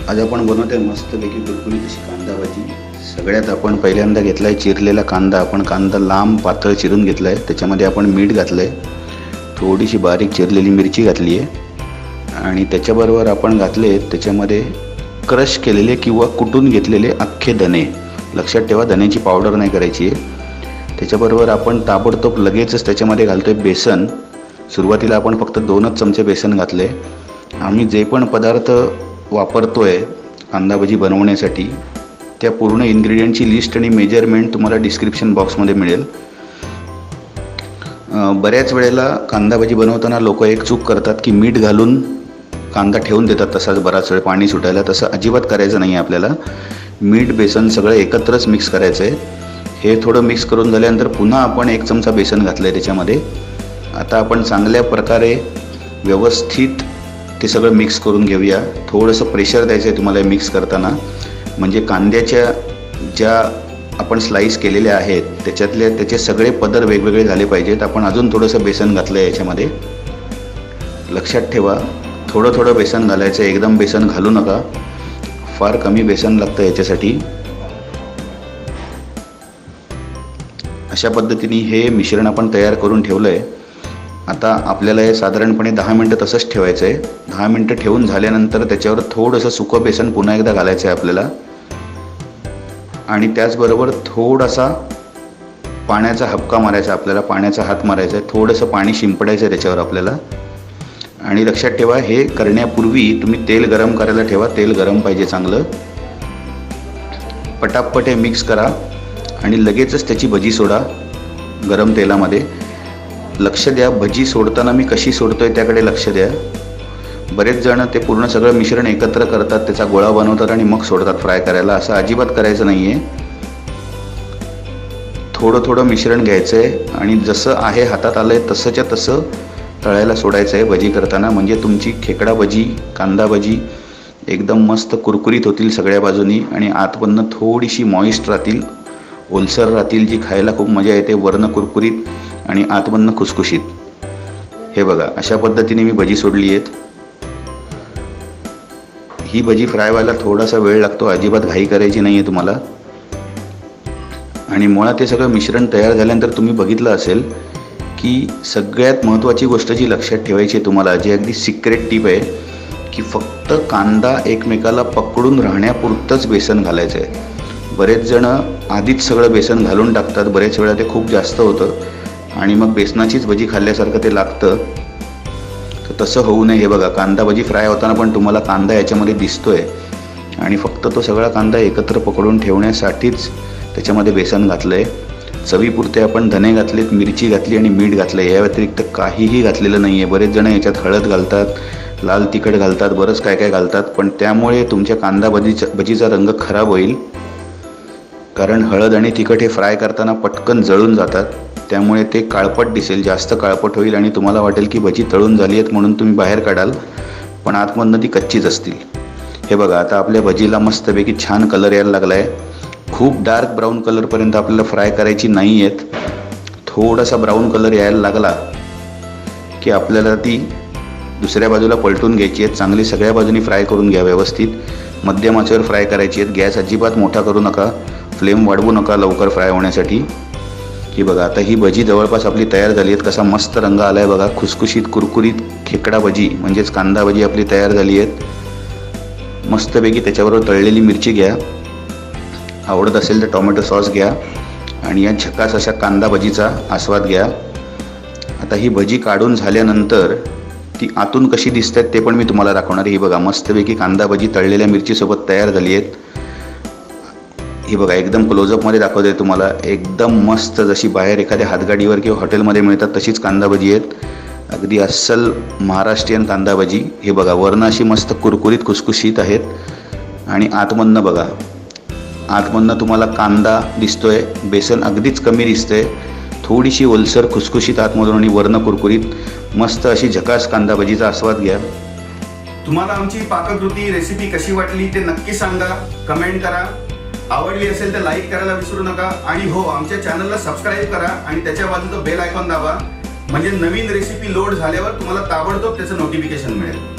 आज आपण बनवत आहे मस्तपैकी कुरकुरीत अशी कांदा भाजी। सगळ्यात आपण पहिल्यांदा घेतला आहे चिरलेला कांदा। आपण कांदा लांब पातळ चिरून घेतला आहे, त्याच्यामध्ये आपण मीठ घातलं आहे, थोडीशी बारीक चिरलेली मिरची घातली आहे आणि त्याच्याबरोबर आपण घातले त्याच्यामध्ये क्रश केलेले किंवा कुटून घेतलेले अख्खे धने। लक्षात ठेवा, धन्याची पावडर नाही करायची आहे। त्याच्याबरोबर आपण ताबडतोब लगेचच त्याच्यामध्ये घालतोय बेसन। सुरुवातीला आपण फक्त 2च चमचे बेसन घातले। आम्ही जे पण पदार्थ वापरतोय कांदा भजी बनवण्यासाठी त्या पूर्ण इन्ग्रेडियंटची लिस्ट आणि मेजरमेंट तुम्हाला डिस्क्रिप्शन बॉक्समध्ये मिळेल। बऱ्याच वेळेला कांदा भजी बनवताना लोक एक चूक करतात की मीठ घालून कांदा ठेवून देतात तसाच बराच वेळ पाणी सुटायला। तसं अजिबात करायचं नाही आहे आपल्याला। मीठ बेसन सगळं एकत्रच मिक्स करायचं आहे। हे थोडं मिक्स करून झाल्यानंतर पुन्हा आपण 1 चमचा बेसन घातलं आहे त्याच्यामध्ये। आता आपण चांगल्या प्रकारे व्यवस्थित ते सगळं मिक्स करून घेऊया। थोडंसं प्रेशर द्यायचं आहे तुम्हाला मिक्स करताना, म्हणजे कांद्याच्या ज्या आपण स्लाइस केलेल्या आहेत त्याचे सगळे पदर वेगवेगळे झाले पाहिजेत। आपण अजून थोडंसं बेसन घातलं आहे याच्यामध्ये। लक्षात ठेवा, थोडं थोडं बेसन घालायचं, एकदम बेसन घालू नका, फार कमी बेसन लागतं याच्यासाठी। अशा पद्धतीने हे मिश्रण आपण तयार करून ठेवलं आहे। आता आपल्याला हे साधारणपणे 10 मिनटं तसंच ठेवायचं आहे। 10 मिनटं ठेवून झाल्यानंतर त्याच्यावर थोडंसं सुकं बेसन पुन्हा एकदा घालायचं आहे आपल्याला आणि त्याचबरोबर थोडासा पाण्याचा हबका मारायचा, आपल्याला पाण्याचा हात मारायचा आहे, थोडंसं पाणी शिंपडायचं आहे त्याच्यावर आपल्याला। आणि लक्षात ठेवा, हे करण्यापूर्वी तुम्ही तेल गरम करायला ठेवा। तेल गरम पाहिजे चांगलं। पटापट हे मिक्स करा आणि लगेचच त्याची भजी सोडा गरम तेलामध्ये। लक्ष द्या, भजी सोडताना मी कशी सोडतोय त्याकडे लक्ष द्या। बरेच जण ते पूर्ण सगळं मिश्रण एकत्र करतात, त्याचा गोळा बनवतात आणि मग सोडतात फ्राय करायला। असं अजिबात करायचं नाही आहे। थोडं थोडं मिश्रण घ्यायचं आहे आणि जसं आहे हातात आलं आहे तसंच्या तसं तळायला सोडायचं आहे भजी करताना, म्हणजे तुमची खेकडा भजी कांदा भजी एकदम मस्त कुरकुरीत होतील सगळ्या बाजूनी आणि आतमधनं थोडीशी मॉइस्ट राहतील, ओलसर राहतील, जी खायला खूप मजा येते। वरनं कुरकुरीत आणि आतमधनं खुसखुशीत। हे बघा, अशा पद्धतीने मी भजी सोडली आहेत। ही भजी फ्राय व्हायला थोडासा वेळ लागतो, अजिबात घाई करायची नाही आहे तुम्हाला। आणि मुळात ते सगळं मिश्रण तयार झाल्यानंतर तुम्ही बघितलं असेल की सगळ्यात महत्त्वाची गोष्ट जी लक्षात ठेवायची आहे तुम्हाला, जी अगदी सिक्रेट टिप आहे की फक्त कांदा एकमेकाला पकडून राहण्यापुरतंच बेसन घालायचं आहे। बरेच जण आधीच सगळं बेसन घालून टाकतात, बरेच वेळा ते खूप जास्त होतं आणि मग बेसनाचीच भजी खाल्ल्यासारखं ते लागतं। तर तसं होऊ नये। हे बघा, कांदा भजी फ्राय होताना पण तुम्हाला कांदा याच्यामध्ये दिसतोय आणि फक्त तो सगळा कांदा एकत्र पकडून ठेवण्यासाठीच त्याच्यामध्ये बेसन घातलं आहे। चवीपुरते आपण धने घातलेत, मिरची घातली आणि मीठ घातलं आहे। या व्यतिरिक्त काहीही घातलेलं नाही आहे। बरेच जण याच्यात हळद घालतात, लाल तिखट घालतात, बरंच काय काय घालतात, पण त्यामुळे तुमच्या कांदा भजीचा रंग खराब होईल। कारण हळद आणि तिखट हे फ्राय करताना पटकन जळून जातात, त्यामुळे ते काळपट दिसेल, जास्त काळपट होईल आणि तुम्हाला वाटेल की भजी तळून झाली आहेत म्हणून तुम्ही बाहेर काढाल, पण आतमधनं ती कच्चीच असतील। हे बघा, आता आपल्या भजीला मस्तपैकी छान कलर यायला लागला आहे। खूप डार्क ब्राऊन कलरपर्यंत आपल्याला फ्राय करायची नाही आहेत। थोडासा ब्राऊन कलर यायला लागला की आपल्याला ती दुसऱ्या बाजूला पलटून घ्यायची आहेत। चांगली सगळ्या बाजूनी फ्राय करून घ्या व्यवस्थित। मध्यम आचेवर फ्राय करायची आहेत। गॅस अजिबात मोठा करू नका, फ्लेम वाढवू नका लवकर फ्राय होण्यासाठी। ही बघा, आता ही भजी जवळपास आपली तयार झाली आहेत। कसा मस्त रंग आला आहे बघा, खुसखुशीत कुरकुरीत खेकडा भजी म्हणजेच कांदा भजी आपली तयार झाली आहेत। मस्तपैकी त्याच्याबरोबर तळलेली मिरची घ्या, आवडत असेल तर टोमॅटो सॉस घ्या आणि या झकास अशा कांदा भजीचा आस्वाद घ्या। आता ही भजी काढून झाल्यानंतर ती आतून कशी दिसतात ते पण मी तुम्हाला दाखवणार आहे। ही बघा, मस्तपैकी कांदा भजी तळलेल्या मिरचीसोबत तयार झाली आहेत। ही बघा, एकदम क्लोजअपमध्ये दाखवते तुम्हाला, एकदम मस्त जशी बाहेर एखाद्या हातगाडीवर किंवा हॉटेलमध्ये मिळतात तशीच कांदा भजी आहेत। अगदी अस्सल महाराष्ट्रीयन कांदा भजी। हे बघा, वरनं अशी मस्त कुरकुरीत खुसखुशीत आहेत आणि आतमधनं बघा, आतमधनं तुम्हाला कांदा दिसतोय, बेसन अगदीच कमी दिसतंय, थोडीशी ओलसर खुसखुशीत आतमधून आणि वरनं कुरकुरीत मस्त अशी झकास कांदा भजीचा आस्वाद घ्या। तुम्हाला आमची पाककृती रेसिपी कशी वाटली ते नक्की सांगा, कमेंट करा। आवडली असेल तर लाईक करायला विसरू नका आणि हो, आमच्या चॅनलला सबस्क्राईब करा आणि त्याच्या बाजूचा बेल आयकॉन दाबा, म्हणजे नवीन रेसिपी लोड झाल्यावर तुम्हाला ताबडतोब त्याचं नोटिफिकेशन मिळेल।